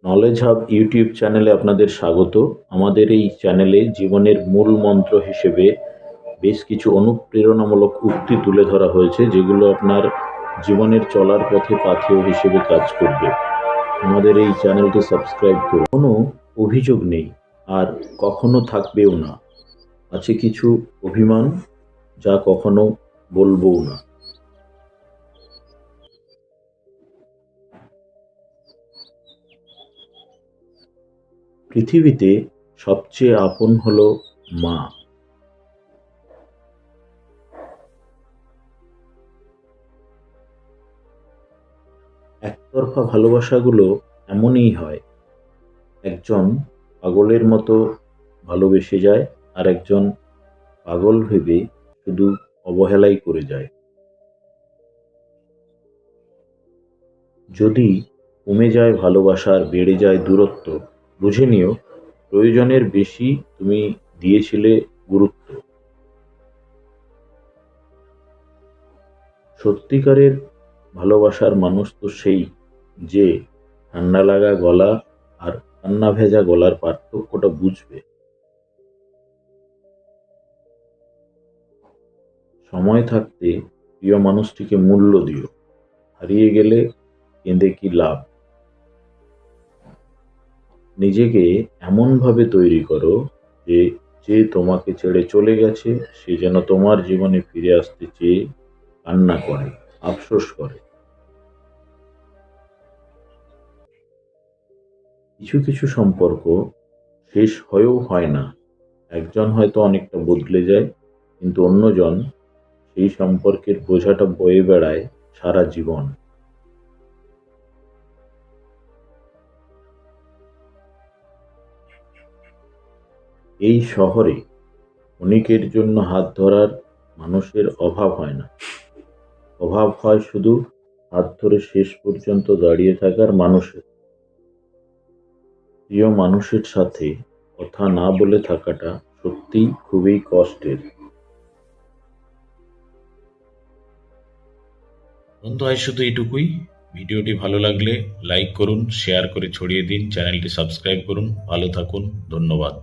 Knowledge hub YouTube চ্যানেলে আপনাদের স্বাগত। আমাদের এই চ্যানেলে জীবনের মূল মন্ত্র হিসেবে বেশ কিছু অনুপ্রেরণামূলক উক্তি তুলে ধরা হয়েছে, যেগুলো আপনার জীবনের চলার পথে পাথেয় হিসেবে কাজ করবে। আমাদের এই চ্যানেলটি সাবস্ক্রাইব করুন। কোনো অভিযোগ নেই, আর কখনো থাকবেও না। আছে কিছু অভিমান, যা কখনো বলবও না। পৃথিবীতে সবচেয়ে আপন হলো মা। একতরফা ভালোবাসাগুলো এমনই হয়, একজন পাগলের মতো ভালোবেসে যায়, আর একজন পাগল ভেবে শুধু অবহেলাই করে যায়। যদি কমে যায় ভালোবাসা আর বেড়ে যায় দূরত্ব, বুঝে নিও প্রয়োজনের বেশি তুমি দিয়েছিলে গুরুত্ব। সত্যিকারের ভালোবাসার মানুষ তো সেই, যে ঠান্ডা লাগা গলা আর কান্না ভেজা গলার পার্থক্যটা বুঝবে। সময় থাকতে প্রিয় মানুষটিকে মূল্য দিও, হারিয়ে গেলে কেঁদে কি লাভ। নিজেকে এমনভাবে তৈরি করো যে যে তোমাকে ছেড়ে চলে গেছে সে যেন তোমার জীবনে ফিরে আসতে চেয়ে কান্না করে, আফসোস করে। কিছু কিছু সম্পর্ক শেষ হয়েও হয় না। একজন হয়তো অনেকটা বদলে যায়, কিন্তু অন্যজন সেই সম্পর্কের বোঝাটা বয়ে বেড়ায় সারা জীবন। এই শহরে ক্ষণিকের জন্য হাত ধরার মানুষের অভাব হয় না, অভাব হয় শুধু হাত ধরে শেষ পর্যন্ত দাঁড়িয়ে থাকার মানুষের। প্রিয় মানুষের সাথে কথা না বলে থাকাটা সত্যিই খুবই কষ্টের। বন্ধু, আজ শুধু এটুকুই। ভিডিওটি ভালো লাগলে লাইক করুন, শেয়ার করে ছড়িয়ে দিন, চ্যানেলটি সাবস্ক্রাইব করুন। ভালো থাকুন, ধন্যবাদ।